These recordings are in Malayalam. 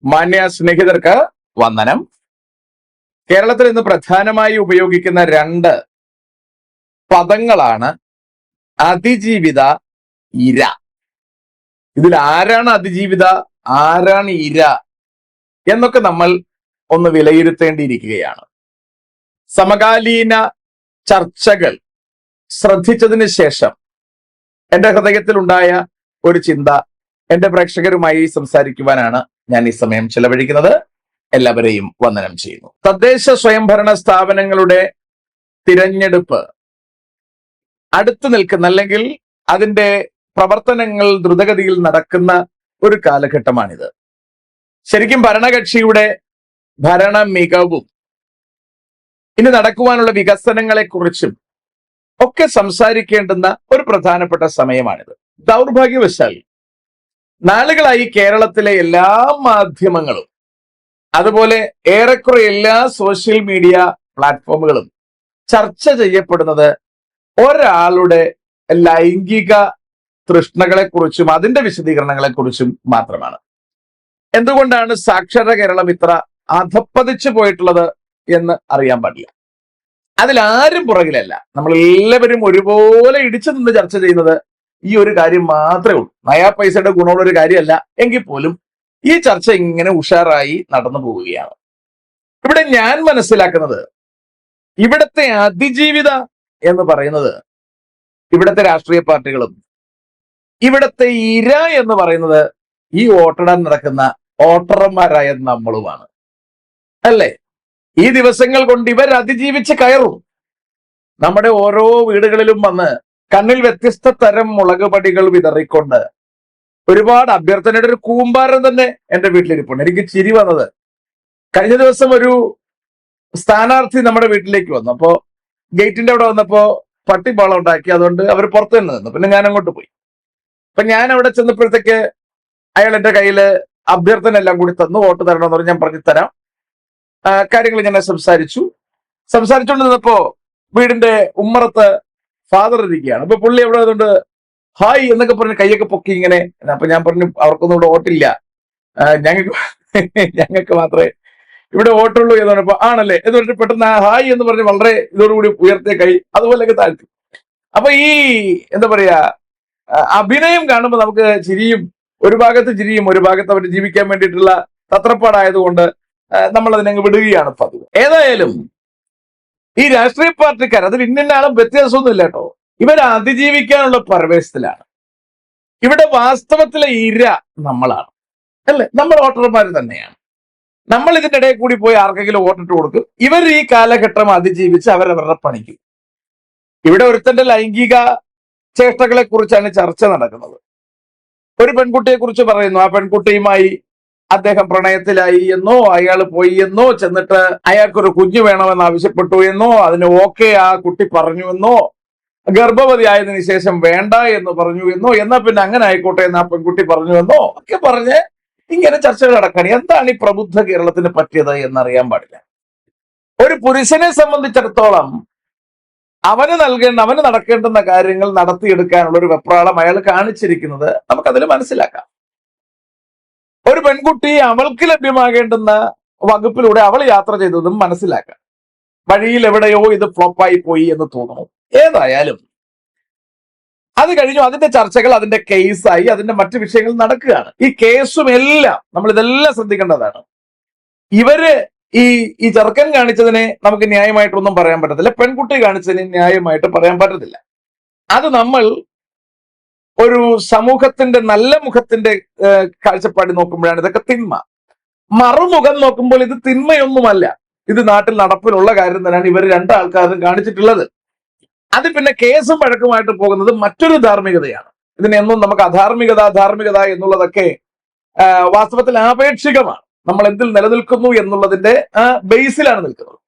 മാന്യ സ്നേഹിതർക്ക് വന്ദനം. കേരളത്തിൽ ഇന്ന് പ്രധാനമായി ഉപയോഗിക്കുന്ന രണ്ട് പദങ്ങളാണ് അതിജീവിത, ഇര. ഇതിൽ ആരാണ് അതിജീവിത, ആരാണ് ഇര എന്നൊക്കെ നമ്മൾ ഒന്ന് വിലയിരുത്തേണ്ടിയിരിക്കുകയാണ്. സമകാലീന ചർച്ചകൾ ശ്രദ്ധിച്ചതിന് ശേഷം എന്റെ ഹൃദയത്തിൽ ഉണ്ടായ ഒരു ചിന്ത എന്റെ പ്രേക്ഷകരുമായി സംസാരിക്കുവാനാണ് ഞാൻ ഈ സമയം ചെലവഴിക്കുന്നത്. എല്ലാവരെയും വന്ദനം ചെയ്യുന്നു. തദ്ദേശ സ്വയംഭരണ സ്ഥാപനങ്ങളുടെ തിരഞ്ഞെടുപ്പ് അടുത്തു നിൽക്കുന്ന, അല്ലെങ്കിൽ അതിന്റെ പ്രവർത്തനങ്ങൾ ദ്രുതഗതിയിൽ നടക്കുന്ന ഒരു കാലഘട്ടമാണിത്. ശരിക്കും ഭരണകക്ഷിയുടെ ഭരണ മികവും ഇനി നടക്കുവാനുള്ള വികസനങ്ങളെ കുറിച്ചും ഒക്കെ സംസാരിക്കേണ്ടുന്ന ഒരു പ്രധാനപ്പെട്ട സമയമാണിത്. ദൗർഭാഗ്യവശാൽ നാളുകളായി കേരളത്തിലെ എല്ലാ മാധ്യമങ്ങളും അതുപോലെ ഏറെക്കുറെ എല്ലാ സോഷ്യൽ മീഡിയ പ്ലാറ്റ്ഫോമുകളും ചർച്ച ചെയ്യപ്പെടുന്നത് ഒരാളുടെ ലൈംഗിക തൃഷ്ണകളെ കുറിച്ചും അതിന്റെ വിശദീകരണങ്ങളെ കുറിച്ചും മാത്രമാണ്. എന്തുകൊണ്ടാണ് സാക്ഷര കേരളം ഇത്ര അധപ്പതിച്ചു പോയിട്ടുള്ളത് എന്ന് അറിയാൻ പാടില്ല. അതിലാരും പുറകിലല്ല. നമ്മൾ എല്ലാവരും ഒരുപോലെ ഇടിച്ചു നിന്ന് ചർച്ച ചെയ്യുന്നത് ഈ ഒരു കാര്യം മാത്രമേ ഉള്ളൂ. നയാ പൈസയുടെ ഗുണമുള്ള ഒരു കാര്യമല്ല എങ്കിൽ പോലും ഈ ചർച്ച ഇങ്ങനെ ഉഷാറായി നടന്നു പോവുകയാണ്. ഇവിടെ ഞാൻ മനസ്സിലാക്കുന്നത്, ഇവിടത്തെ അതിജീവിത എന്ന് പറയുന്നത് ഇവിടത്തെ രാഷ്ട്രീയ പാർട്ടികളും, ഇവിടത്തെ ഇര എന്ന് പറയുന്നത് ഈ വോട്ടിടാൻ നടക്കുന്ന വോട്ടർമാരായ നമ്മളുമാണ്. അല്ലേ? ഈ ദിവസങ്ങൾ കൊണ്ട് ഇവർ അതിജീവിച്ച് കയറും. നമ്മുടെ ഓരോ വീടുകളിലും വന്ന് കണ്ണിൽ വ്യത്യസ്ത തരം മുളകുപടികൾ വിതറിക്കൊണ്ട് ഒരുപാട് അഭ്യർത്ഥനയുടെ ഒരു കൂമ്പാരം തന്നെ എന്റെ വീട്ടിലിരിപ്പുണ്ട്. എനിക്ക് ചിരി വന്നത്, കഴിഞ്ഞ ദിവസം ഒരു സ്ഥാനാർത്ഥി നമ്മുടെ വീട്ടിലേക്ക് വന്നു. അപ്പോ ഗേറ്റിന്റെ അവിടെ വന്നപ്പോ പട്ടി ബഹളം ഉണ്ടാക്കി. അതുകൊണ്ട് അവർ പുറത്തു തന്നെ നിന്നു. പിന്നെ ഞാൻ അങ്ങോട്ട് പോയി. അപ്പൊ ഞാൻ അവിടെ ചെന്നപ്പോഴത്തേക്ക് അയാൾ എന്റെ കയ്യില് അഭ്യർത്ഥന എല്ലാം കൂടി തന്നു. വോട്ട് തരണമെന്ന് പറഞ്ഞ് ഞാൻ പറഞ്ഞു തരാം. കാര്യങ്ങൾ ഇങ്ങനെ സംസാരിച്ചുകൊണ്ട് നിന്നപ്പോ വീടിന്റെ ഉമ്മറത്ത് ഫാദർ ഇരിക്കുകയാണ്. അപ്പൊ പുള്ളി എവിടെ അതുകൊണ്ട് ഹായ് എന്നൊക്കെ പറഞ്ഞ് കൈയൊക്കെ പൊക്കി ഇങ്ങനെ. അപ്പൊ ഞാൻ പറഞ്ഞു, അവർക്കൊന്നും ഇവിടെ വോട്ടില്ല, ഞങ്ങൾക്ക് മാത്രമേ ഇവിടെ വോട്ടുള്ളൂ എന്ന് പറഞ്ഞപ്പോ ആണല്ലേ എന്ന് പറഞ്ഞിട്ട് പെട്ടെന്ന് ഹായ് എന്ന് പറഞ്ഞ് വളരെ ഇതോടുകൂടി ഉയർത്തിയ കൈ അതുപോലെയൊക്കെ താഴ്ത്തി. അപ്പൊ ഈ എന്താ പറയാ, അഭിനയം കാണുമ്പോൾ നമുക്ക് ചിരിയും, ഒരു ഭാഗത്ത് ചിരിയും ഒരു ഭാഗത്ത് അവർ ജീവിക്കാൻ വേണ്ടിയിട്ടുള്ള തത്രപ്പാടായതുകൊണ്ട് നമ്മൾ അതിനങ്ങ് വിടുകയാണ് പതിവ്. ഏതായാലും ഈ രാഷ്ട്രീയ പാർട്ടിക്കാർ അതിൽ ഇന്ന ആളും വ്യത്യാസമൊന്നുമില്ല കേട്ടോ. ഇവർ അതിജീവിക്കാനുള്ള പരവേശത്തിലാണ്. ഇവിടെ വാസ്തവത്തിലെ ഇര നമ്മളാണ്, അല്ലെ? നമ്മൾ വോട്ടർമാർ തന്നെയാണ്. നമ്മൾ ഇതിന്റെ ഇടയിൽ കൂടി പോയി ആർക്കെങ്കിലും വോട്ടിട്ട് കൊടുക്കും. ഇവർ ഈ കാലഘട്ടം അതിജീവിച്ച് അവരവരുടെ പണിക്കും. ഇവിടെ ഒരുത്തന്റെ ലൈംഗിക ചേഷ്ടകളെ കുറിച്ചാണ് ചർച്ച നടക്കുന്നത്. ഒരു പെൺകുട്ടിയെ കുറിച്ച് പറയുന്നു. ആ പെൺകുട്ടിയുമായി അദ്ദേഹം പ്രണയത്തിലായി എന്നോ, അയാൾ പോയി എന്നോ, ചെന്നിട്ട് അയാൾക്കൊരു കുഞ്ഞു വേണമെന്ന് ആവശ്യപ്പെട്ടു എന്നോ, അതിന് ഓക്കെ ആ കുട്ടി പറഞ്ഞു എന്നോ, ഗർഭവതി ആയതിനു ശേഷം വേണ്ട എന്ന് പറഞ്ഞു എന്നോ, എന്നാ പിന്നെ അങ്ങനെ ആയിക്കോട്ടെ എന്ന് ആ പെൺകുട്ടി പറഞ്ഞു എന്നോ ഒക്കെ പറഞ്ഞ് ഇങ്ങനെ ചർച്ചകൾ നടക്കുകയാണ്. എന്താണ് ഈ പ്രബുദ്ധ കേരളത്തിന് പറ്റിയത് എന്നറിയാൻ പാടില്ല. ഒരു പുരുഷനെ സംബന്ധിച്ചിടത്തോളം അവന് നടക്കേണ്ടുന്ന കാര്യങ്ങൾ നടത്തിയെടുക്കാനുള്ള ഒരു വെപ്രാളം അയാൾ കാണിച്ചിരിക്കുന്നത് നമുക്കതിൽ മനസ്സിലാക്കാം. ഒരു പെൺകുട്ടി അവൾക്ക് ലഭ്യമാകേണ്ടുന്ന വകുപ്പിലൂടെ അവൾ യാത്ര ചെയ്തതും മനസ്സിലാക്കാം. വഴിയിൽ എവിടെയോ ഇത് ഫ്ലോപ്പായി പോയി എന്ന് തോന്നുന്നു. ഏതായാലും അത് കഴിഞ്ഞു. അതിന്റെ ചർച്ചകൾ, അതിന്റെ കേസായി, അതിന്റെ മറ്റു വിഷയങ്ങൾ നടക്കുകയാണ്. ഈ കേസും എല്ലാം നമ്മൾ ഇതെല്ലാം ശ്രദ്ധിക്കേണ്ടതാണ്. ഇവര് ഈ ചെറുക്കൻ കാണിച്ചതിനെ നമുക്ക് ന്യായമായിട്ടൊന്നും പറയാൻ പറ്റത്തില്ല. പെൺകുട്ടി കാണിച്ചതിനെ ന്യായമായിട്ട് പറയാൻ പറ്റത്തില്ല. അത് നമ്മൾ ഒരു സമൂഹത്തിന്റെ നല്ല മുഖത്തിന്റെ കാഴ്ചപ്പാടി നോക്കുമ്പോഴാണ് ഇതൊക്കെ തിന്മ. മറുമുഖം നോക്കുമ്പോൾ ഇത് തിന്മയൊന്നുമല്ല. ഇത് നാട്ടിൽ നടപ്പിലുള്ള കാര്യം തന്നെയാണ് ഇവർ രണ്ടാൾക്കാരും കാണിച്ചിട്ടുള്ളത്. അത് പിന്നെ കേസും വഴക്കുമായിട്ട് പോകുന്നത് മറ്റൊരു ധാർമ്മികതയാണ്. ഇതിനെന്നും നമുക്ക് ധാർമ്മികത എന്നുള്ളതൊക്കെ വാസ്തവത്തിൽ ആപേക്ഷികമാണ്. നമ്മൾ എന്തിൽ നിലനിൽക്കുന്നു എന്നുള്ളതിന്റെ ബേസിലാണ് നിൽക്കുന്നത്.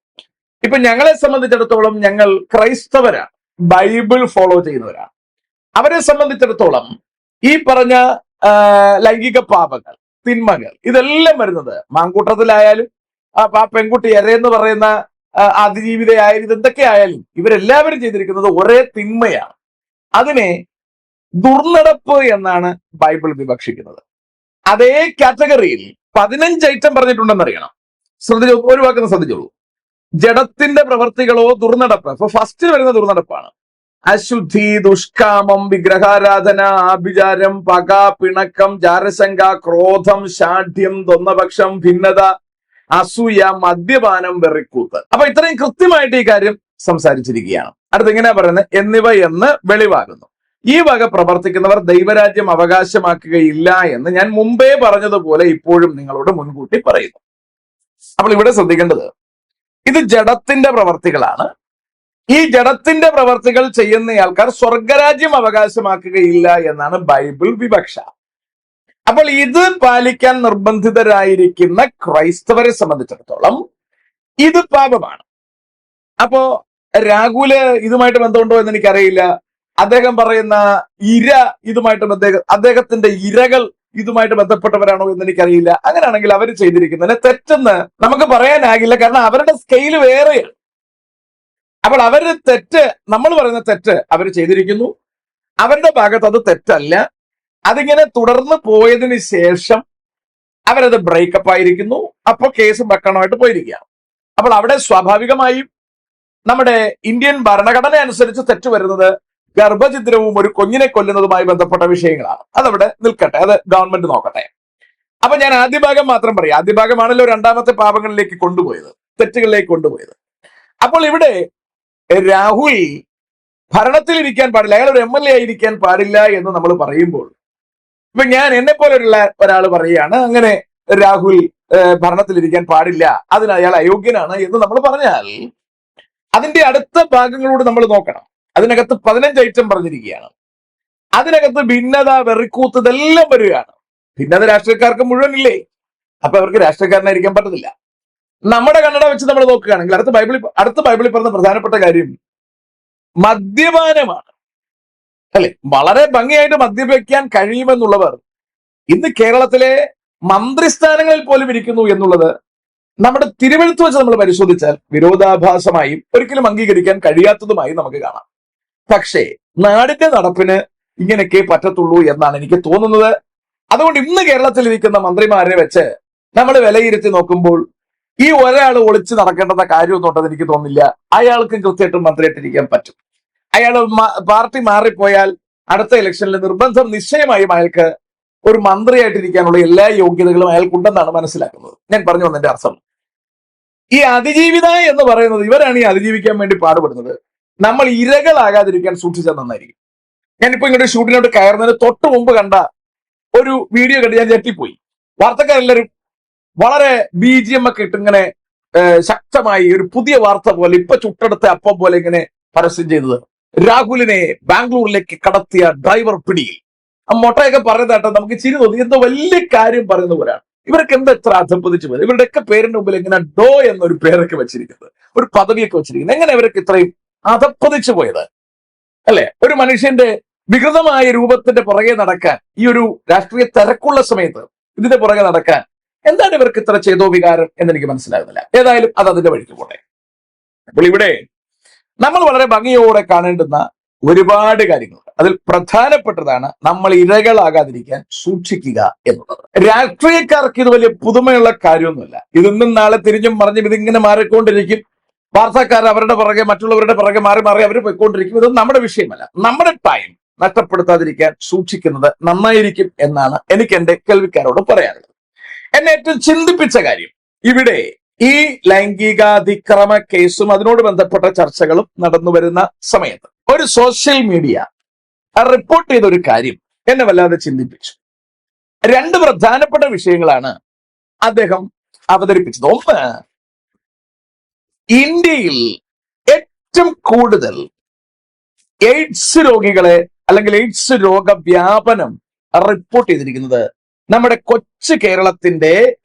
ഇപ്പൊ ഞങ്ങളെ സംബന്ധിച്ചിടത്തോളം ഞങ്ങൾ ക്രൈസ്തവരാണ്, ബൈബിൾ ഫോളോ ചെയ്യുന്നവരാണ്. അവരെ സംബന്ധിച്ചിടത്തോളം ഈ പറഞ്ഞ ലൈംഗിക പാപങ്ങൾ, തിന്മകൾ ഇതെല്ലാം വരുന്നത് മാങ്കൂട്ടത്തിലായാലും ആ പെൺകുട്ടി എരയെന്ന് പറയുന്ന അതിജീവിതയായാലും ഇതെന്തൊക്കെ ആയാലും ഇവരെല്ലാവരും ചെയ്തിരിക്കുന്നത് ഒരേ തിന്മയാണ്. അതിനെ ദുർനടപ്പ് എന്നാണ് ബൈബിൾ വിവക്ഷിക്കുന്നത്. അതേ കാറ്റഗറിയിൽ 15 ഐറ്റം പറഞ്ഞിട്ടുണ്ടെന്ന് അറിയണം. ശ്രദ്ധിച്ചു, ഒരു വാക്കുന്ന ശ്രദ്ധിച്ചോളൂ. ജഡത്തിന്റെ പ്രവർത്തികളോ ദുർനടപ്പ്. അപ്പൊ ഫസ്റ്റ് വരുന്ന ദുർനടപ്പാണ്. അശുദ്ധി, ദുഷ്കാമം, വിഗ്രഹാരാധന, ആഭിചാരം, പക, പിണക്കം, ജാരശങ്ക, ക്രോധം, ശാഠ്യം, ദ്വന്ദ്വപക്ഷം, ഭിന്നത, അസൂയ, മദ്യപാനം, വെറിക്കൂത്ത്. അപ്പൊ ഇത്രയും കൃത്യമായിട്ട് ഈ കാര്യം സംസാരിച്ചിരിക്കുകയാണ്. അടുത്ത് ഇങ്ങനെ പറയുന്നത്, എന്നിവ എന്ന് വെളിവാകുന്നു. ഈ വക പ്രവർത്തിക്കുന്നവർ ദൈവരാജ്യം അവകാശമാക്കുകയില്ല എന്ന് ഞാൻ മുമ്പേ പറഞ്ഞതുപോലെ ഇപ്പോഴും നിങ്ങളോട് മുൻകൂട്ടി പറയുന്നു. അപ്പോൾ ഇവിടെ ശ്രദ്ധിക്കേണ്ടത്, ഇത് ജഡത്തിന്റെ പ്രവർത്തികളാണ്. ഈ ജഡത്തിന്റെ പ്രവർത്തികൾ ചെയ്യുന്ന ആൾക്കാർ സ്വർഗരാജ്യം അവകാശമാക്കുകയില്ല എന്നാണ് ബൈബിൾ വിവക്ഷ. അപ്പോൾ ഇത് പാലിക്കാൻ നിർബന്ധിതരായിരിക്കുന്ന ക്രൈസ്തവരെ സംബന്ധിച്ചിടത്തോളം ഇത് പാപമാണ്. അപ്പോ രാഹുല് ഇതുമായിട്ട് ബന്ധമുണ്ടോ എന്ന് എനിക്കറിയില്ല. അദ്ദേഹം പറയുന്ന ഇര ഇതുമായിട്ട് അദ്ദേഹത്തിന്റെ ഇരകൾ ഇതുമായിട്ട് ബന്ധപ്പെട്ടവരാണോ എന്ന് എനിക്കറിയില്ല. അങ്ങനെയാണെങ്കിൽ അവർ ചെയ്തിരിക്കുന്നതിന് തെറ്റെന്ന് നമുക്ക് പറയാനാകില്ല, കാരണം അവരുടെ സ്കെയിൽ വേറെയാണ്. അപ്പോൾ അവരുടെ തെറ്റ്, നമ്മൾ പറയുന്ന തെറ്റ് അവർ ചെയ്തിരിക്കുന്നു. അവരുടെ ഭാഗത്ത് അത് തെറ്റല്ല. അതിങ്ങനെ തുടർന്ന് പോയതിന് ശേഷം അവരത് ബ്രേക്കപ്പ് ആയിരിക്കുന്നു. അപ്പോൾ കേസ് വെക്കണമായിട്ട് പോയിരിക്കുകയാണ്. അപ്പോൾ അവിടെ സ്വാഭാവികമായും നമ്മുടെ ഇന്ത്യൻ ഭരണഘടന അനുസരിച്ച് തെറ്റ് വരുന്നത് ഗർഭഛിദ്രവും ഒരു കുഞ്ഞിനെ കൊല്ലുന്നതുമായി ബന്ധപ്പെട്ട വിഷയങ്ങളാണ്. അതവിടെ നിൽക്കട്ടെ, അത് ഗവൺമെന്റ് നോക്കട്ടെ. അപ്പൊ ഞാൻ ആദ്യ ഭാഗം മാത്രം പറയാം. ആദ്യ ഭാഗമാണല്ലോ രണ്ടാമത്തെ പാപങ്ങളിലേക്ക് കൊണ്ടുപോയത്, തെറ്റുകളിലേക്ക് കൊണ്ടുപോയത്. അപ്പോൾ ഇവിടെ രാഹുൽ ഭരണത്തിലിരിക്കാൻ പാടില്ല, അയാൾ ഒരു MLA ആയിരിക്കാൻ പാടില്ല എന്ന് നമ്മൾ പറയുമ്പോൾ, ഇപ്പൊ ഞാൻ എന്നെ പോലെയുള്ള ഒരാൾ പറയുകയാണ് അങ്ങനെ രാഹുൽ ഭരണത്തിലിരിക്കാൻ പാടില്ല, അതിന് അയാൾ അയോഗ്യനാണ് എന്ന് നമ്മൾ പറഞ്ഞാൽ അതിന്റെ അടുത്ത ഭാഗങ്ങളോട് നമ്മൾ നോക്കണം. അതിനകത്ത് 15 ഐറ്റം പറഞ്ഞിരിക്കുകയാണ്. അതിനകത്ത് ഭിന്നത, വെറിക്കൂത്ത് ഇതെല്ലാം വരികയാണ്. ഭിന്നത രാഷ്ട്രീയക്കാർക്ക് മുഴുവൻ ഇല്ലേ? അപ്പൊ അവർക്ക് രാഷ്ട്രീയക്കാരനായിരിക്കാൻ പറ്റത്തില്ല. നമ്മുടെ കണ്ണട വെച്ച് നമ്മൾ നോക്കുകയാണെങ്കിൽ അടുത്ത ബൈബിളിൽ പറഞ്ഞ പ്രധാനപ്പെട്ട കാര്യം മദ്യപാനമാണ്, അല്ലെ? വളരെ ഭംഗിയായിട്ട് മദ്യപിക്കാൻ കഴിയുമെന്നുള്ളവർ ഇന്ന് കേരളത്തിലെ മന്ത്രിസ്ഥാനങ്ങളിൽ പോലും ഇരിക്കുന്നു എന്നുള്ളത് നമ്മുടെ തിരുവെഴുത്ത് വെച്ച് നമ്മൾ പരിശോധിച്ചാൽ വിരോധാഭാസമായും ഒരിക്കലും അംഗീകരിക്കാൻ കഴിയാത്തതുമായി നമുക്ക് കാണാം. പക്ഷേ നാടിന്റെ നടപ്പിന് ഇങ്ങനെയൊക്കെ പറ്റത്തുള്ളൂ എന്നാണ് എനിക്ക് തോന്നുന്നത്. അതുകൊണ്ട് ഇന്ന് കേരളത്തിൽ ഇരിക്കുന്ന മന്ത്രിമാരെ വെച്ച് നമ്മൾ വിലയിരുത്തി നോക്കുമ്പോൾ ഈ ഒരാൾ ഒളിച്ചു നടക്കേണ്ടെന്ന കാര്യമൊന്നും ഉണ്ടെന്ന് എനിക്ക് തോന്നുന്നില്ല. അയാൾക്കും കൃത്യമായിട്ടും മന്ത്രിയായിട്ടിരിക്കാൻ പറ്റും. അയാൾ പാർട്ടി മാറിപ്പോയാൽ അടുത്ത ഇലക്ഷനിൽ നിർബന്ധം നിശ്ചയമായും അയാൾക്ക് ഒരു മന്ത്രിയായിട്ടിരിക്കാനുള്ള എല്ലാ യോഗ്യതകളും അയാൾക്കുണ്ടെന്നാണ് മനസ്സിലാക്കുന്നത്. ഞാൻ പറഞ്ഞു വന്നതിന്റെ അർത്ഥം, ഈ അതിജീവിത എന്ന് പറയുന്നത് ഇവരാണ് ഈ അതിജീവിക്കാൻ വേണ്ടി പാടുപെടുന്നത്. നമ്മൾ ഇരകളാകാതിരിക്കാൻ സൂക്ഷിച്ചാൽ നന്നായിരിക്കും. ഞാനിപ്പോ ഇങ്ങോട്ട് ഷൂട്ടിനോട്ട് കയറുന്നതിന് തൊട്ട് മുമ്പ് കണ്ട ഒരു വീഡിയോ കണ്ട് ഞാൻ ഞെട്ടിപ്പോയി. വാർത്തക്കാരെല്ലാവരും വളരെ BGM ഒക്കെ ഇട്ട് ഇങ്ങനെ ശക്തമായി ഒരു പുതിയ വാർത്ത പോലെ, ഇപ്പൊ ചുട്ടെടുത്ത അപ്പം പോലെ ഇങ്ങനെ പരസ്യം ചെയ്തത്, രാഹുലിനെ ബാംഗ്ലൂരിലേക്ക് കടത്തിയ ഡ്രൈവർ പിടിയിൽ. ആ മൊട്ടയൊക്കെ പറയുന്നതായിട്ട് നമുക്ക് ചിരി തോന്നി. എന്തോ വലിയ കാര്യം പറയുന്ന പോലെയാണ്. ഇവരൊക്കെ എന്താ എത്ര അധപ്പതിച്ചു പോയത്? ഇവരുടെയൊക്കെ പേരിന്റെ മുമ്പിൽ ഇങ്ങനെ ഡോ എന്നൊരു പേരൊക്കെ വെച്ചിരിക്കുന്നത്, ഒരു പദവിയൊക്കെ വെച്ചിരിക്കുന്നത്. എങ്ങനെ ഇവരൊക്കെ ഇത്രയും അധപ്പതിച്ചു പോയത്, അല്ലെ? ഒരു മനുഷ്യന്റെ വികൃതമായ രൂപത്തിന്റെ പുറകെ നടക്കാൻ, ഈ ഒരു രാഷ്ട്രീയ തിരക്കുള്ള സമയത്ത് ഇതിന്റെ പുറകെ നടക്കാൻ എന്താണ് ഇവർക്ക് ഇത്ര ചെയ്തോ വികാരം എന്നെനിക്ക് മനസ്സിലാകുന്നില്ല. ഏതായാലും അത് അതിന്റെ വഴിക്ക് പോട്ടെ. അപ്പോൾ ഇവിടെ നമ്മൾ വളരെ ഭംഗിയോടെ കാണേണ്ടുന്ന ഒരുപാട് കാര്യങ്ങളുണ്ട്. അതിൽ പ്രധാനപ്പെട്ടതാണ് നമ്മൾ ഇരകളാകാതിരിക്കാൻ സൂക്ഷിക്കുക എന്നുള്ളത്. രാഷ്ട്രീയക്കാർക്ക് ഇത് വലിയ പുതുമയുള്ള കാര്യമൊന്നുമില്ല. ഇതൊന്നും നാളെ തിരിഞ്ഞും മറിഞ്ഞും ഇതിങ്ങനെ മാറിക്കൊണ്ടിരിക്കും. വാർത്താക്കാർ അവരുടെ പുറകെ, മറ്റുള്ളവരുടെ പുറകെ മാറി മാറി അവർ പോയിക്കൊണ്ടിരിക്കും. ഇതൊന്നും നമ്മുടെ വിഷയമല്ല. നമ്മുടെ ടൈം നഷ്ടപ്പെടുത്താതിരിക്കാൻ സൂക്ഷിക്കുന്നത് നന്നായിരിക്കും എന്നാണ് എനിക്ക് എന്റെ കേൾവിക്കാരോട് പറയാനുള്ളത്. എന്നെ ഏറ്റവും ചിന്തിപ്പിച്ച കാര്യം, ഇവിടെ ഈ ലൈംഗികാതിക്രമ കേസും അതിനോട് ബന്ധപ്പെട്ട ചർച്ചകളും നടന്നു വരുന്ന സമയത്ത് ഒരു സോഷ്യൽ മീഡിയ റിപ്പോർട്ട് ചെയ്ത ഒരു കാര്യം എന്നെ വല്ലാതെ ചിന്തിപ്പിച്ചു. 2 പ്രധാനപ്പെട്ട വിഷയങ്ങളാണ് അദ്ദേഹം അവതരിപ്പിച്ചത്. ഒന്ന്, ഇന്ത്യയിൽ ഏറ്റവും കൂടുതൽ എയ്ഡ്സ് രോഗികളെ അല്ലെങ്കിൽ എയ്ഡ്സ് രോഗവ്യാപനം റിപ്പോർട്ട് ചെയ്തിരിക്കുന്നത് നമ്മുടെ കൊച്ചു കേരളത്തിന്റെ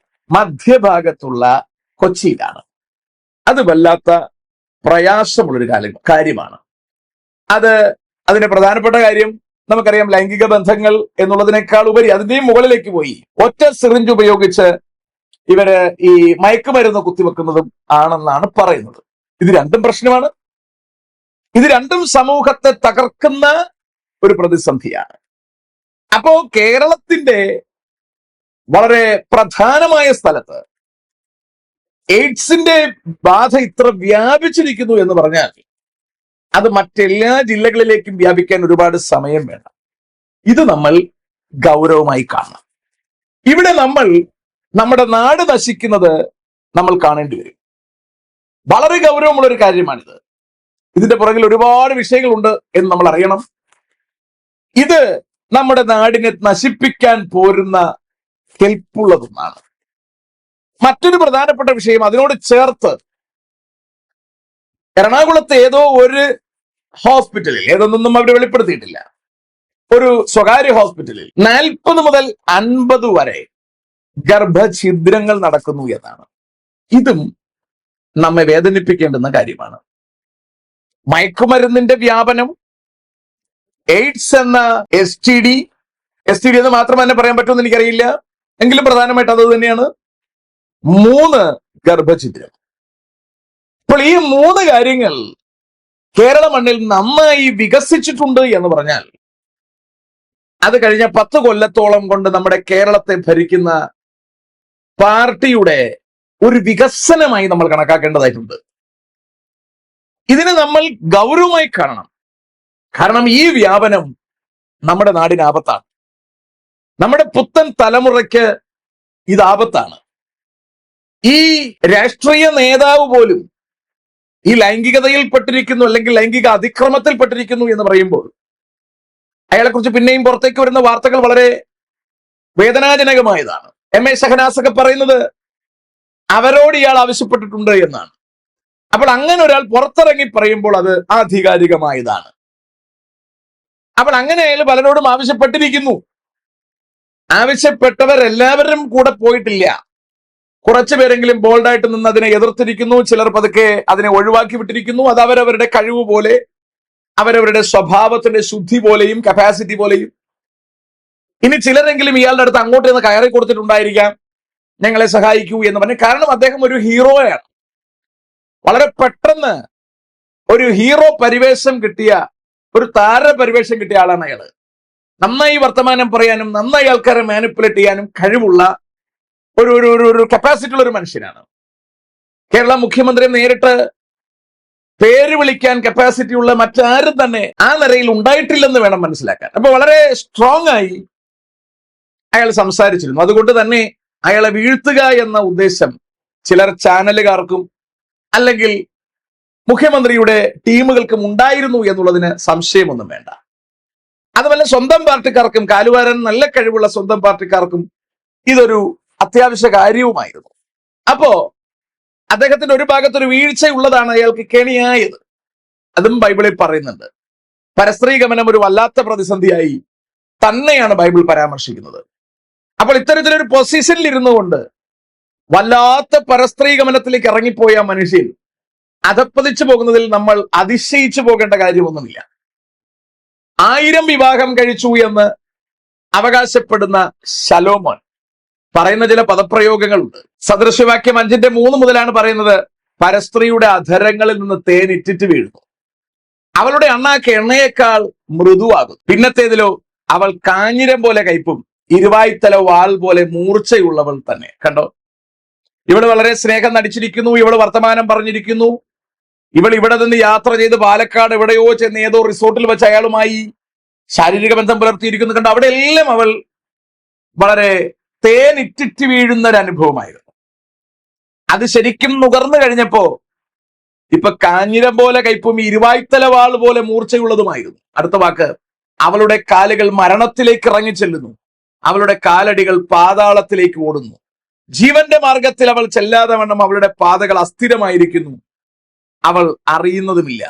മധ്യഭാഗത്തുള്ള കൊച്ചിയിലാണ്. അത് വല്ലാത്ത പ്രയാസമുള്ളൊരു കാര്യമാണ്. അതിന്റെ പ്രധാനപ്പെട്ട കാര്യം നമുക്കറിയാം, ലൈംഗിക ബന്ധങ്ങൾ എന്നുള്ളതിനേക്കാൾ ഉപരി അതിന്റെയും മുകളിലേക്ക് പോയി ഒറ്റ സിറിഞ്ച് ഉപയോഗിച്ച് ഇവര് ഈ മയക്കുമരുന്ന് കുത്തിവെക്കുന്നതും ആണെന്നാണ് പറയുന്നത്. ഇത് രണ്ടും പ്രശ്നമാണ്. ഇത് രണ്ടും സമൂഹത്തെ തകർക്കുന്ന ഒരു പ്രതിസന്ധിയാണ്. അപ്പോ കേരളത്തിന്റെ വളരെ പ്രധാനമായ സ്ഥലത്ത് എയ്ഡ്സിന്റെ ബാധ ഇത്ര വ്യാപിച്ചിരിക്കുന്നു എന്ന് പറഞ്ഞാൽ അത് മറ്റെല്ലാ ജില്ലകളിലേക്കും വ്യാപിക്കാൻ ഒരുപാട് സമയം വേണം. ഇത് നമ്മൾ ഗൗരവമായി കാണണം. ഇവിടെ നമ്മൾ നമ്മുടെ നാട് നശിക്കുന്നത് നമ്മൾ കാണേണ്ടി വരും. വളരെ ഗൗരവമുള്ള ഒരു കാര്യമാണിത്. ഇതിന്റെ പുറകിൽ ഒരുപാട് വിഷയങ്ങളുണ്ട് എന്ന് നമ്മൾ അറിയണം. ഇത് നമ്മുടെ നാടിനെ നശിപ്പിക്കാൻ പോരുന്ന കെൽപ്പുള്ളതൊന്നാണ്. മറ്റൊരു പ്രധാനപ്പെട്ട വിഷയം അതിനോട് ചേർത്ത് എറണാകുളത്തെ ഏതോ ഒരു ഹോസ്പിറ്റലിൽ, ഏതൊന്നും അവർ വെളിപ്പെടുത്തിയിട്ടില്ല, ഒരു സ്വകാര്യ ഹോസ്പിറ്റലിൽ 40 മുതൽ 50 വരെ ഗർഭഛിദ്രങ്ങൾ നടക്കുന്നു എന്നാണ്. ഇതും നമ്മെ വേദനിപ്പിക്കേണ്ടുന്ന കാര്യമാണ്. മയക്കുമരുന്നിന്റെ വ്യാപനം, എയ്ഡ്സ് എന്ന STD എന്ന് മാത്രം തന്നെ പറയാൻ പറ്റുമെന്ന് എനിക്കറിയില്ല, എങ്കിലും പ്രധാനമായിട്ട് അത് തന്നെയാണ്. 3 ഗർഭഛിദ്രം. അപ്പോൾ ഈ 3 കാര്യങ്ങൾ കേരള മണ്ണിൽ നന്നായി വികസിച്ചിട്ടുണ്ട് എന്ന് പറഞ്ഞാൽ അത് കഴിഞ്ഞ 10 കൊല്ലത്തോളം കൊണ്ട് നമ്മുടെ കേരളത്തെ ഭരിക്കുന്ന പാർട്ടിയുടെ ഒരു വികസനമായി നമ്മൾ കണക്കാക്കേണ്ടതായിട്ടുണ്ട്. ഇതിനെ നമ്മൾ ഗൗരവമായി കാണണം. കാരണം ഈ വ്യാപനം നമ്മുടെ നാടിന് ആപത്താണ്. നമ്മുടെ പുത്തൻ തലമുറയ്ക്ക് ഇത് ആപത്താണ്. ഈ രാഷ്ട്രീയ നേതാവ് പോലും ഈ ലൈംഗികതയിൽ പെട്ടിരിക്കുന്നു, അല്ലെങ്കിൽ ലൈംഗിക അതിക്രമത്തിൽ പെട്ടിരിക്കുന്നു എന്ന് പറയുമ്പോൾ അയാളെ കുറിച്ച് പിന്നെയും പുറത്തേക്ക് വരുന്ന വാർത്തകൾ വളരെ വേദനാജനകമായതാണ്. MA ഷഹനാസ് ഒക്കെ പറയുന്നത് അവരോട് ഇയാൾ ആവശ്യപ്പെട്ടിട്ടുണ്ട് എന്നാണ്. അപ്പോൾ അങ്ങനെ ഒരാൾ പുറത്തിറങ്ങി പറയുമ്പോൾ അത് ആധികാരികമായതാണ്. അപ്പോൾ അങ്ങനെ അയാൾ പലരോടും ആവശ്യപ്പെട്ടിരിക്കുന്നു. ആവശ്യപ്പെട്ടവരെല്ലാവരും കൂടെ പോയിട്ടില്ല. കുറച്ചു പേരെങ്കിലും ബോൾഡായിട്ട് നിന്ന് അതിനെ എതിർത്തിരിക്കുന്നു. ചിലർ പതുക്കെ അതിനെ ഒഴിവാക്കി വിട്ടിരിക്കുന്നു. അത് അവരവരുടെ കഴിവ് പോലെ, അവരവരുടെ സ്വഭാവത്തിന്റെ ശുദ്ധി പോലെയും കപ്പാസിറ്റി പോലെയും. ഇനി ചിലരെങ്കിലും ഇയാളുടെ അടുത്ത് അങ്ങോട്ട് നിന്ന് കയറി കൊടുത്തിട്ടുണ്ടായിരിക്കാം, ഞങ്ങളെ സഹായിക്കൂ എന്ന് പറഞ്ഞ്. കാരണം അദ്ദേഹം ഒരു ഹീറോയാണ്. വളരെ പെട്ടെന്ന് ഒരു ഹീറോ പരിവേഷം കിട്ടിയ, ഒരു താര പരിവേഷം കിട്ടിയ ആളാണ് അയാള്. നന്നായി വർത്തമാനം പറയാനും നന്നായി ആൾക്കാരെ മാനിപ്പുലേറ്റ് ചെയ്യാനും കഴിവുള്ള ഒരു കപ്പാസിറ്റി ഉള്ള ഒരു മനുഷ്യനാണ്. കേരള മുഖ്യമന്ത്രിയെ നേരിട്ട് പേര് വിളിക്കാൻ കപ്പാസിറ്റി ഉള്ള മറ്റാരും തന്നെ ആ നിരയിൽ ഉണ്ടായിട്ടില്ലെന്ന് വേണം മനസ്സിലാക്കാൻ. അപ്പൊ വളരെ സ്ട്രോങ് ആയി അയാൾ സംസാരിച്ചിരുന്നു. അതുകൊണ്ട് തന്നെ അയാളെ വീഴ്ത്തുക എന്ന ഉദ്ദേശം ചിലർ ചാനലുകാർക്കും അല്ലെങ്കിൽ മുഖ്യമന്ത്രിയുടെ ടീമുകൾക്കും ഉണ്ടായിരുന്നു എന്നുള്ളതിന് സംശയമൊന്നും വേണ്ട. അതുപോലെ സ്വന്തം പാർട്ടിക്കാർക്കും, കാലുവാരൻ നല്ല കഴിവുള്ള സ്വന്തം പാർട്ടിക്കാർക്കും ഇതൊരു അത്യാവശ്യ കാര്യവുമായിരുന്നു. അപ്പോ അദ്ദേഹത്തിന്റെ ഒരു ഭാഗത്തൊരു വീഴ്ചയുള്ളതാണ് അയാൾക്ക് കെണിയായത്. അതും ബൈബിളിൽ പറയുന്നുണ്ട്. പരസ്ത്രീഗമനം ഒരു വല്ലാത്ത പ്രതിസന്ധിയായി തന്നെയാണ് ബൈബിൾ പരാമർശിക്കുന്നത്. അപ്പോൾ ഇത്തരത്തിലൊരു പൊസിഷനിൽ ഇരുന്നു കൊണ്ട് വല്ലാത്ത പരസ്ത്രീഗമനത്തിലേക്ക് ഇറങ്ങിപ്പോയ മനുഷ്യൻ അധപ്പതിച്ചു പോകുന്നതിൽ നമ്മൾ അതിശയിച്ചു പോകേണ്ട കാര്യമൊന്നുമില്ല. 1000 വിവാഹം കഴിച്ചു എന്ന് അവകാശപ്പെടുന്ന ശലോമോൻ പറയുന്ന ചില പദപ്രയോഗങ്ങളുണ്ട്. സദൃശവാക്യം 5:3 മുതലാണ് പറയുന്നത്, പരസ്ത്രീയുടെ അധരങ്ങളിൽ നിന്ന് തേൻ ഇറ്റിറ്റ് വീഴുന്നു, അവളുടെ അണ്ണാക്ക് എണ്ണയേക്കാൾ മൃദുവാകും. പിന്നത്തേതിലോ അവൾ കാഞ്ഞിരം പോലെ കയ്പും ഇരുവായ്ത്തല വാൾ പോലെ മൂർച്ചയുള്ളവൾ തന്നെ. കണ്ടോ, ഇവള് വളരെ സ്നേഹം നടിച്ചിരിക്കുന്നു, ഇവള് വർത്തമാനം പറഞ്ഞിരിക്കുന്നു, ഇവൾ ഇവിടെ നിന്ന് യാത്ര ചെയ്ത് പാലക്കാട് എവിടെയോ ചെന്ന് ഏതോ റിസോർട്ടിൽ വെച്ച് അയാളുമായി ശാരീരിക ബന്ധം പുലർത്തിയിരിക്കുന്നു. കണ്ടോ, അവിടെ എല്ലാം അവൾ വളരെ തേനിറ്റിറ്റ് വീഴുന്ന ഒരു അനുഭവമായിരുന്നു. അത് ശരിക്കും നുകർന്നു കഴിഞ്ഞപ്പോ ഇപ്പൊ കാഞ്ഞിരം പോലെ കയ്പും ഇരുവായ്ത്തല വാൾ പോലെ മൂർച്ചയുള്ളതുമായിരുന്നു. അടുത്ത വാക്ക്, അവളുടെ കാലുകൾ മരണത്തിലേക്ക് ഇറങ്ങി ചെല്ലുന്നു, അവളുടെ കാലടികൾ പാതാളത്തിലേക്ക് ഓടുന്നു. ജീവന്റെ മാർഗത്തിൽ അവൾ ചെല്ലാതെ വണ്ണം അവളുടെ പാതകൾ അസ്ഥിരമായിരിക്കുന്നു, അവൾ അറിയുന്നതുമില്ല.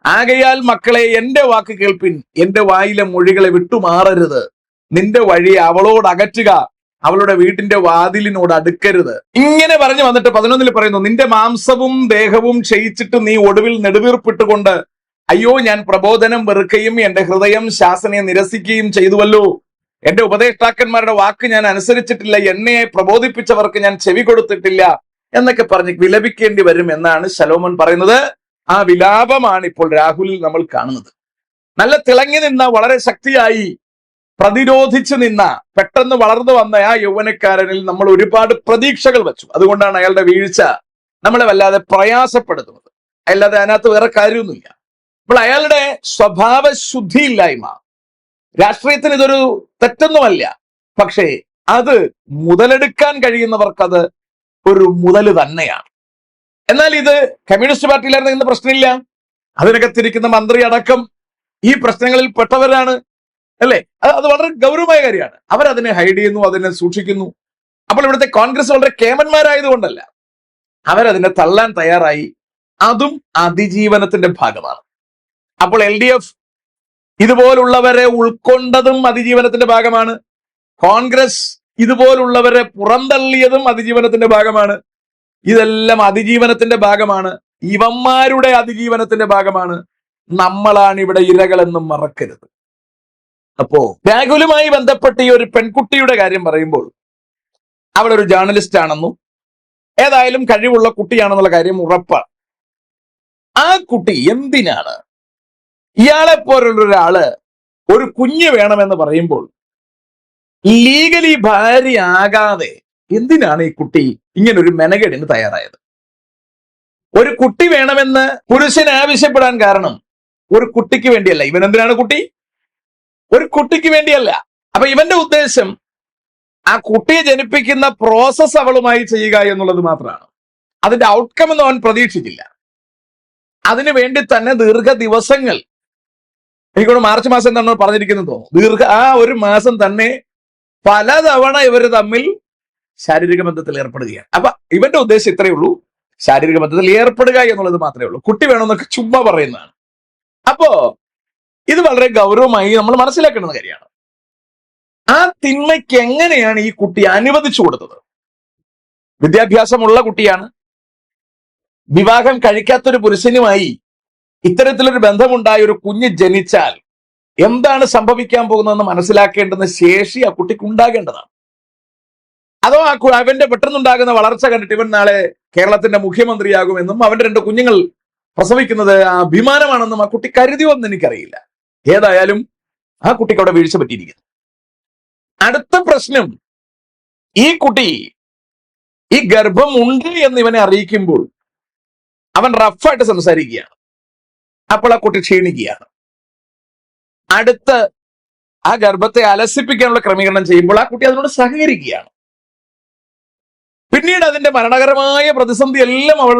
ആകയാൽ മക്കളെ, എന്റെ വാക്ക് കേൾപ്പിൻ, എന്റെ വായിലെ മൊഴികളെ വിട്ടുമാറരുത്. നിന്റെ വഴി അവളോട് അകറ്റുക, അവളുടെ വീട്ടിന്റെ വാതിലിനോട് അടുക്കരുത്. ഇങ്ങനെ പറഞ്ഞു വന്നിട്ട് 11 പറയുന്നു, നിന്റെ മാംസവും ദേഹവും ക്ഷയിച്ചിട്ട് നീ ഒടുവിൽ നെടുവീർപ്പിട്ടുകൊണ്ട് അയ്യോ ഞാൻ പ്രബോധനം വെറുക്കുകയും എന്റെ ഹൃദയം ശാസനയെ നിരസിക്കുകയും ചെയ്തുവല്ലോ, എന്റെ ഉപദേഷ്ടാക്കന്മാരുടെ വാക്ക് ഞാൻ അനുസരിച്ചിട്ടില്ല, എന്നെ പ്രബോധിപ്പിച്ചവർക്ക് ഞാൻ ചെവി കൊടുത്തിട്ടില്ല എന്നൊക്കെ പറഞ്ഞ് വിലപിക്കേണ്ടി വരും എന്നാണ് ശലോമോൻ പറയുന്നത്. ആ വിലാപമാണ് ഇപ്പോൾ രാഹുലിൽ നമ്മൾ കാണുന്നത്. നല്ല തിളങ്ങി നിന്ന, വളരെ ശക്തിയായി പ്രതിരോധിച്ചു നിന്ന പെട്ടെന്ന് വളർന്നു വന്ന ആ യൗവനക്കാരനിൽ നമ്മൾ ഒരുപാട് പ്രതീക്ഷകൾ വെച്ചു. അതുകൊണ്ടാണ് അയാളുടെ വീഴ്ച നമ്മളെ വല്ലാതെ പ്രയാസപ്പെടുത്തുന്നത്. അല്ലാതെ അതിനകത്ത് വേറെ കാര്യമൊന്നുമില്ല. അപ്പോൾ അയാളുടെ സ്വഭാവ ശുദ്ധിയില്ലായ്മ, രാഷ്ട്രീയത്തിന് ഇതൊരു തെറ്റൊന്നുമല്ല, പക്ഷേ അത് മുതലെടുക്കാൻ കഴിയുന്നവർക്കത് ഒരു മുതല് തന്നെയാണ്. എന്നാൽ ഇത് കമ്മ്യൂണിസ്റ്റ് പാർട്ടിയിലായിരുന്നു ഇന്ന് പ്രശ്നമില്ല. അതിനകത്തിരിക്കുന്ന മന്ത്രി അടക്കം ഈ പ്രശ്നങ്ങളിൽ പെട്ടവരാണ്, അല്ലേ? അത് വളരെ ഗൗരവമായ കാര്യമാണ്. അവരതിനെ ഹൈഡ് ചെയ്യുന്നു, അതിനെ സൂക്ഷിക്കുന്നു. അപ്പോൾ ഇവിടുത്തെ കോൺഗ്രസ് വളരെ കേമന്മാരായതുകൊണ്ടല്ല, അവരതിനെ തള്ളാൻ തയ്യാറായി. അതും അതിജീവനത്തിന്റെ ഭാഗമാണ്. അപ്പോൾ LDF ഇതുപോലുള്ളവരെ ഉൾക്കൊണ്ടതും അതിജീവനത്തിന്റെ ഭാഗമാണ്. കോൺഗ്രസ് ഇതുപോലുള്ളവരെ പുറന്തള്ളിയതും അതിജീവനത്തിന്റെ ഭാഗമാണ്. ഇതെല്ലാം അതിജീവനത്തിന്റെ ഭാഗമാണ്. ഇവന്മാരുടെ അതിജീവനത്തിന്റെ ഭാഗമാണ്. നമ്മളാണ് ഇവിടെ ഇരകളെന്നും മറക്കരുത്. അപ്പോ രാഹുലുമായി ബന്ധപ്പെട്ട് ഈ ഒരു പെൺകുട്ടിയുടെ കാര്യം പറയുമ്പോൾ അവളൊരു ജേർണലിസ്റ്റ് ആണെന്നും ഏതായാലും കഴിവുള്ള കുട്ടിയാണെന്നുള്ള കാര്യം ഉറപ്പാണ്. ആ കുട്ടി എന്തിനാണ് ഇയാളെ പോലുള്ള ഒരാള് ഒരു കുഞ്ഞ് വേണമെന്ന് പറയുമ്പോൾ ലീഗലി ഭാര്യയാകാതെ എന്തിനാണ് ഈ കുട്ടി ഇങ്ങനെ ഒരു മെനകേടിന് തയ്യാറായത്? ഒരു കുട്ടി വേണമെന്ന് പുരുഷൻ ആവശ്യപ്പെടാൻ കാരണം ഒരു കുട്ടിക്ക് വേണ്ടിയല്ല. ഇവൻ എന്തിനാണ് കുട്ടി? ഒരു കുട്ടിക്ക് വേണ്ടിയല്ല. അപ്പൊ ഇവന്റെ ഉദ്ദേശം ആ കുട്ടിയെ ജനിപ്പിക്കുന്ന പ്രോസസ് അവളുമായി ചെയ്യുക എന്നുള്ളത് മാത്രമാണ്. അതിന്റെ ഔട്ട്കം ഒന്നും അവൻ പ്രതീക്ഷിച്ചില്ല. അതിനു വേണ്ടി തന്നെ ദീർഘ ദിവസങ്ങൾ, എനിക്കോട് മാർച്ച് മാസം എന്താണ് പറഞ്ഞിരിക്കുന്നത് തോന്നുന്നു, ആ ഒരു മാസം തന്നെ പലതവണ ഇവർ തമ്മിൽ ശാരീരിക ബന്ധത്തിൽ ഏർപ്പെടുകയാണ്. അപ്പൊ ഇവന്റെ ഉദ്ദേശം ഇത്രയേ ഉള്ളൂ, ശാരീരിക ബന്ധത്തിൽ ഏർപ്പെടുക എന്നുള്ളത് മാത്രമേ ഉള്ളൂ. കുട്ടി വേണമെന്നൊക്കെ ചുമ്മാ പറയുന്നതാണ്. അപ്പോ ഇത് വളരെ ഗൗരവമായി നമ്മൾ മനസ്സിലാക്കേണ്ടുന്ന കാര്യമാണ്. ആ തിന്മയ്ക്ക് എങ്ങനെയാണ് ഈ കുട്ടി അനുവദിച്ചു കൊടുത്തത്? വിദ്യാഭ്യാസമുള്ള കുട്ടിയാണ്. വിവാഹം കഴിക്കാത്തൊരു പുരുഷനുമായി ഇത്തരത്തിലൊരു ബന്ധമുണ്ടായ ഒരു കുഞ്ഞ് ജനിച്ചാൽ എന്താണ് സംഭവിക്കാൻ പോകുന്നതെന്ന് മനസ്സിലാക്കേണ്ടുന്ന ശേഷി ആ കുട്ടിക്ക് ഉണ്ടാകേണ്ടതാണ്. അതോ അവന്റെ പെട്ടെന്നുണ്ടാകുന്ന വളർച്ച കണ്ടിട്ട് ഇവൻ നാളെ കേരളത്തിന്റെ മുഖ്യമന്ത്രിയാകുമെന്നും അവന്റെ 2 കുഞ്ഞുങ്ങൾ പ്രസവിക്കുന്നത് അഭിമാനമാണെന്നും ആ കുട്ടി കരുതിയോ എന്ന് എനിക്കറിയില്ല. ഏതായാലും ആ കുട്ടിക്ക് അവിടെ വീഴ്ച പറ്റിയിരിക്കുന്നു. അടുത്ത പ്രശ്നം, ഈ കുട്ടി ഈ ഗർഭമുണ്ട് എന്ന് ഇവനെ അറിയിക്കുമ്പോൾ അവൻ റഫായിട്ട് സംസാരിക്കുകയാണ്. അപ്പോൾ ആ കുട്ടി ക്ഷീണിക്കുകയാണ്. അടുത്ത് ആ ഗർഭത്തെ അലസിപ്പിക്കാനുള്ള ക്രമീകരണം ചെയ്യുമ്പോൾ ആ കുട്ടി അതിനോട് സഹകരിക്കുകയാണ്. പിന്നീട് അതിന്റെ മരണകരമായ പ്രതിസന്ധി എല്ലാം അവൾ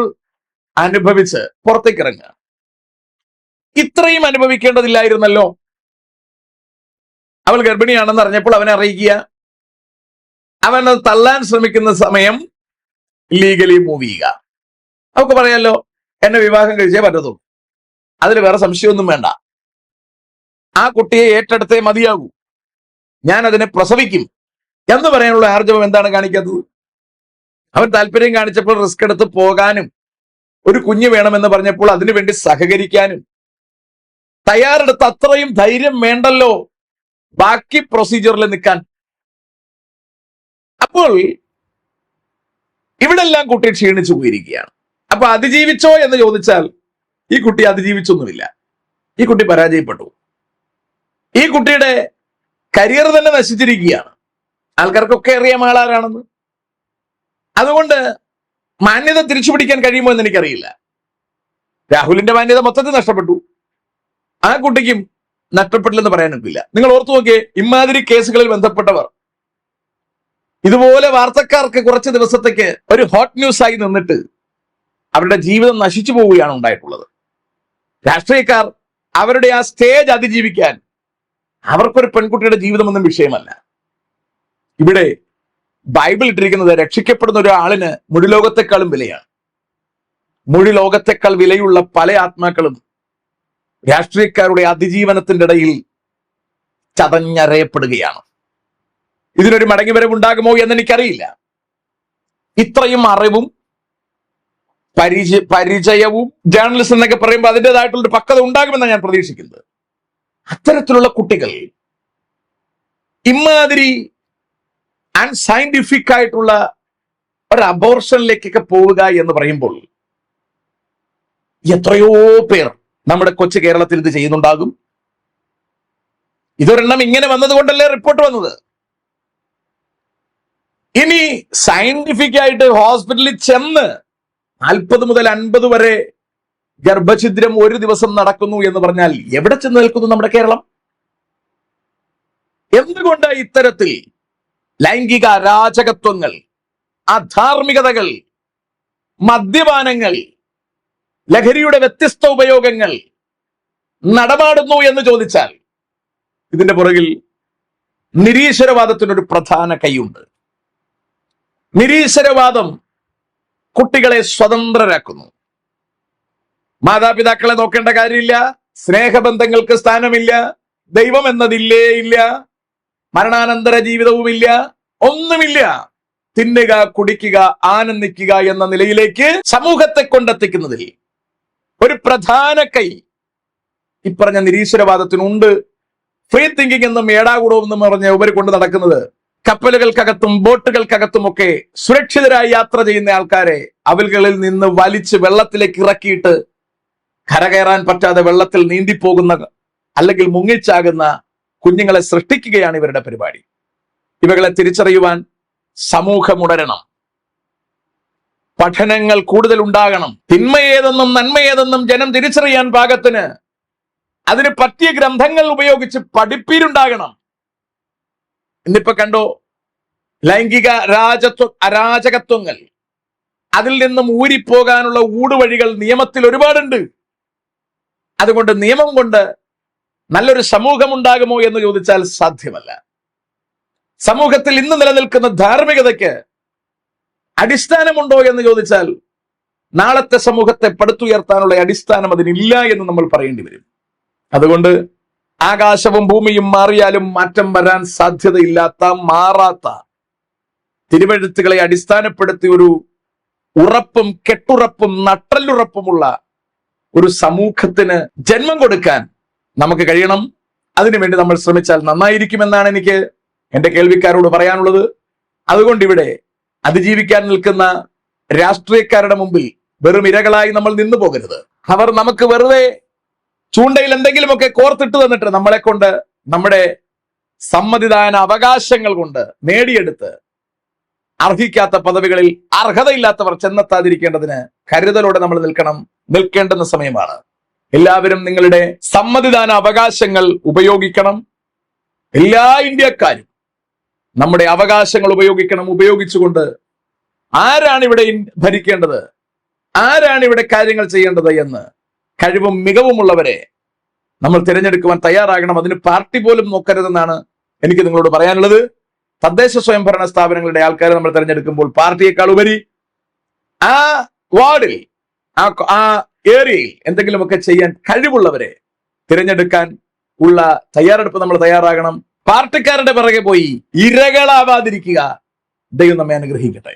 അനുഭവിച്ച് പുറത്തേക്ക് ഇറങ്ങുക. ഇത്രയും അനുഭവിക്കേണ്ടതില്ലായിരുന്നല്ലോ. അവൾ ഗർഭിണിയാണെന്ന് അറിഞ്ഞപ്പോൾ അവനെ അറിയിക്കുക, അവൻ അത് തള്ളാൻ ശ്രമിക്കുന്ന സമയം ലീഗലി മൂവ് ചെയ്യുക. അവൾക്ക് പറയാലോ, എന്നെ വിവാഹം കഴിച്ചേ പറ്റത്തുള്ളൂ, അതിൽ വേറെ സംശയമൊന്നും വേണ്ട, ആ കുട്ടിയെ ഏറ്റെടുത്തേ മതിയാകൂ, ഞാൻ അതിനെ പ്രസവിക്കും എന്ന് പറയാനുള്ള ആർജവം എന്താണ് കാണിക്കാത്തത്? അവൻ താല്പര്യം കാണിച്ചപ്പോൾ റിസ്ക് എടുത്ത് പോകാനും ഒരു കുഞ്ഞ് വേണമെന്ന് പറഞ്ഞപ്പോൾ അതിനുവേണ്ടി സഹകരിക്കാനും തയ്യാറെടുത്ത് അത്രയും ധൈര്യം വേണ്ടല്ലോ ബാക്കി പ്രൊസീജിയറിൽ നിൽക്കാൻ. അപ്പോൾ ഇവിടെല്ലാം കുട്ടി ക്ഷീണിച്ചു പോയിരിക്കുകയാണ്. അപ്പൊ അതിജീവിച്ചോ എന്ന് ചോദിച്ചാൽ ഈ കുട്ടി അതിജീവിച്ചൊന്നുമില്ല. ഈ കുട്ടി പരാജയപ്പെട്ടു. ഈ കുട്ടിയുടെ കരിയർ തന്നെ നശിച്ചിരിക്കുകയാണ്. ആൾക്കാർക്കൊക്കെ അറിയാം ആളാരാണെന്ന്. അതുകൊണ്ട് മാന്യത തിരിച്ചു പിടിക്കാൻ കഴിയുമോ എന്ന് എനിക്കറിയില്ല. രാഹുലിന്റെ മാന്യത മൊത്തത്തിൽ നഷ്ടപ്പെട്ടു, ആ കുട്ടിക്കും നഷ്ടപ്പെട്ടില്ലെന്ന് പറയാനൊക്കില്ല. നിങ്ങൾ ഓർത്തു നോക്കിയേ, ഇമാതിരി കേസുകളിൽ ബന്ധപ്പെട്ടവർ ഇതുപോലെ വാർത്തക്കാർക്ക് കുറച്ച് ദിവസത്തേക്ക് ഒരു ഹോട്ട് ന്യൂസ് ആയി നിന്നിട്ട് അവരുടെ ജീവിതം നശിച്ചു പോവുകയാണ് ഉണ്ടായിട്ടുള്ളത്. രാഷ്ട്രീയക്കാർ അവരുടെ ആ സ്റ്റേജ് അതിജീവിക്കാൻ അവർക്കൊരു പെൺകുട്ടിയുടെ ജീവിതമൊന്നും വിഷയമല്ല. ഇവിടെ ബൈബിൾ ഇട്ടിരിക്കുന്നത് രക്ഷിക്കപ്പെടുന്ന ഒരാളിന് മുഴുലോകത്തെക്കാളും വിലയാണ്. മുഴുലോകത്തെക്കാൾ വിലയുള്ള പല ആത്മാക്കളും രാഷ്ട്രീയക്കാരുടെ അതിജീവനത്തിന്റെ ഇടയിൽ ചതഞ്ഞരയപ്പെടുകയാണ്. ഇതിനൊരു മടങ്ങിവരവുണ്ടാകുമോ എന്ന് എനിക്കറിയില്ല. ഇത്രയും അറിവും പരിചയവും ജേർണലിസം എന്നൊക്കെ പറയുമ്പോൾ അതിൻ്റെതായിട്ടുള്ളൊരു പക്വത ഉണ്ടാകുമെന്നാണ് ഞാൻ പ്രതീക്ഷിക്കുന്നത്. അത്തരത്തിലുള്ള കുട്ടികൾ ഇമാതിരി അൺസയന്റിഫിക് ആയിട്ടുള്ള ഒരു അബോർഷനിലേക്കൊക്കെ പോവുക എന്ന് പറയുമ്പോൾ എത്രയോ പേർ നമ്മുടെ കൊച്ചു കേരളത്തിൽ ഇത് ചെയ്യുന്നുണ്ടാകും. ഇതൊരെണ്ണം ഇങ്ങനെ വന്നതുകൊണ്ടല്ലേ റിപ്പോർട്ട് വന്നത്. ഇനി സയന്റിഫിക് ആയിട്ട് ഹോസ്പിറ്റലിൽ ചെന്ന് 40 മുതൽ 50 വരെ ഗർഭഛിദ്രം ഒരു ദിവസം നടക്കുന്നു എന്ന് പറഞ്ഞാൽ എവിടെ ചെന്ന് നിൽക്കുന്നു നമ്മുടെ കേരളം? എന്തുകൊണ്ടാണ് ഇത്തരത്തിൽ ലൈംഗിക അരാജകത്വങ്ങൾ, അധാർമികതകൾ, മദ്യപാനങ്ങൾ, ലഹരിയുടെ വ്യത്യസ്ത ഉപയോഗങ്ങൾ നടമാടുന്നു എന്ന് ചോദിച്ചാൽ ഇതിന്റെ പുറകിൽ നിരീശ്വരവാദത്തിനൊരു പ്രധാന കൈയുണ്ട്. നിരീശ്വരവാദം കുട്ടികളെ സ്വതന്ത്രരാക്കുന്നു. മാതാപിതാക്കളെ നോക്കേണ്ട കാര്യമില്ല, സ്നേഹബന്ധങ്ങൾക്ക് സ്ഥാനമില്ല, ദൈവം എന്നതില്ലേ ഇല്ല, മരണാനന്തര ജീവിതവുമില്ല, ഒന്നുമില്ല. തിന്നുക, കുടിക്കുക, ആനന്ദിക്കുക എന്ന നിലയിലേക്ക് സമൂഹത്തെ കൊണ്ടെത്തിക്കുന്നതിൽ ഒരു പ്രധാന കൈ ഇപ്പറഞ്ഞ നിരീശ്വരവാദത്തിനുണ്ട്. ഫ്രീ തിങ്കിങ് എന്നും ഏടാകൂടവും എന്നും പറഞ്ഞ് ഇവർ കൊണ്ട് നടക്കുന്നത് കപ്പലുകൾക്കകത്തും ബോട്ടുകൾക്കകത്തുമൊക്കെ സുരക്ഷിതരായി യാത്ര ചെയ്യുന്ന ആൾക്കാരെ അവലുകളിൽ നിന്ന് വലിച്ച് വെള്ളത്തിലേക്ക് ഇറക്കിയിട്ട് കരകയറാൻ പറ്റാതെ വെള്ളത്തിൽ നീന്തിപ്പോകുന്ന അല്ലെങ്കിൽ മുങ്ങിച്ചാകുന്ന കുഞ്ഞുങ്ങളെ സൃഷ്ടിക്കുകയാണ് ഇവരുടെ പരിപാടി. ഇവകളെ തിരിച്ചറിയുവാൻ സമൂഹം ഉണരണം, പഠനങ്ങൾ കൂടുതൽ ഉണ്ടാകണം. തിന്മയേതെന്നും നന്മയേതെന്നും ജനം തിരിച്ചറിയാൻ പാകത്തിന് അതിന് പറ്റിയ ഗ്രന്ഥങ്ങൾ ഉപയോഗിച്ച് പഠിപ്പീരുണ്ടാകണം. ഇന്നിപ്പോ കണ്ടോ, ലൈംഗിക അരാജകത്വങ്ങൾ, അതിൽ നിന്നും ഊരിപ്പോകാനുള്ള ഊടുവഴികൾ നിയമത്തിൽ ഒരുപാടുണ്ട്. അതുകൊണ്ട് നിയമം കൊണ്ട് നല്ലൊരു സമൂഹം ഉണ്ടാകുമോ എന്ന് ചോദിച്ചാൽ സാധ്യമല്ല. സമൂഹത്തിൽ ഇന്ന് നിലനിൽക്കുന്ന ധാർമ്മികതയ്ക്ക് അടിസ്ഥാനമുണ്ടോ എന്ന് ചോദിച്ചാൽ നാളത്തെ സമൂഹത്തെ പടുത്തുയർത്താനുള്ള അടിസ്ഥാനം അതിനില്ല എന്ന് നമ്മൾ പറയേണ്ടി വരും. അതുകൊണ്ട് ആകാശവും ഭൂമിയും മാറിയാലും മാറ്റം വരാൻ സാധ്യതയില്ലാത്ത, മാറാത്ത തിരുവെഴുത്തുകളെ അടിസ്ഥാനപ്പെടുത്തി ഒരു ഉറപ്പും കെട്ടുറപ്പും നട്ടല്ലുറപ്പുമുള്ള ഒരു സമൂഹത്തിന് ജന്മം കൊടുക്കാൻ നമുക്ക് കഴിയണം. അതിനുവേണ്ടി നമ്മൾ ശ്രമിച്ചാൽ നന്നായിരിക്കുമെന്നാണ് എനിക്ക് എന്റെ കേൾവിക്കാരോട് പറയാനുള്ളത്. അതുകൊണ്ട് ഇവിടെ അതിജീവിക്കാൻ നിൽക്കുന്ന രാഷ്ട്രീയക്കാരുടെ മുമ്പിൽ വെറും ഇരകളായി നമ്മൾ നിന്നു പോകരുത്. അവർ നമുക്ക് വെറുതെ ചൂണ്ടയിൽ എന്തെങ്കിലുമൊക്കെ കോർത്തിട്ട് തന്നിട്ട് നമ്മളെ കൊണ്ട് നമ്മുടെ സമ്മതിദാന അവകാശങ്ങൾ കൊണ്ട് നേടിയെടുത്ത് അർഹിക്കാത്ത പദവികളിൽ അർഹതയില്ലാത്തവർ ചെന്നെത്താതിരിക്കേണ്ടതിന് കരുതലോടെ നമ്മൾ നിൽക്കേണ്ടുന്ന സമയമാണ്. എല്ലാവരും നിങ്ങളുടെ സമ്മതിദാന അവകാശങ്ങൾ ഉപയോഗിക്കണം. എല്ലാ ഇന്ത്യക്കാരും നമ്മുടെ അവകാശങ്ങൾ ഉപയോഗിക്കണം. ഉപയോഗിച്ചുകൊണ്ട് ആരാണ് ഇവിടെ ഭരിക്കേണ്ടത്, ആരാണ് ഇവിടെ കാര്യങ്ങൾ ചെയ്യേണ്ടത് എന്ന് കഴിവും മികവുമുള്ളവരെ നമ്മൾ തിരഞ്ഞെടുക്കുവാൻ തയ്യാറാകണം. അതിന് പാർട്ടി പോലും നോക്കരുതെന്നാണ് എനിക്ക് നിങ്ങളോട് പറയാനുള്ളത്. തദ്ദേശ സ്വയംഭരണ സ്ഥാപനങ്ങളുടെ ആൾക്കാരെ നമ്മൾ തിരഞ്ഞെടുക്കുമ്പോൾ പാർട്ടിയേക്കാൾ ഉപരി ആ വാർഡിൽ, ആ ഏരിയയിൽ എന്തെങ്കിലുമൊക്കെ ചെയ്യാൻ കഴിവുള്ളവരെ തിരഞ്ഞെടുക്കാൻ ഉള്ള തയ്യാറെടുപ്പ് നമ്മൾ തയ്യാറാകണം. പാർട്ടിക്കാരുടെ പിറകെ പോയി ഇരകളാവാതിരിക്കുക. ദൈവം നമ്മെ അനുഗ്രഹിക്കട്ടെ.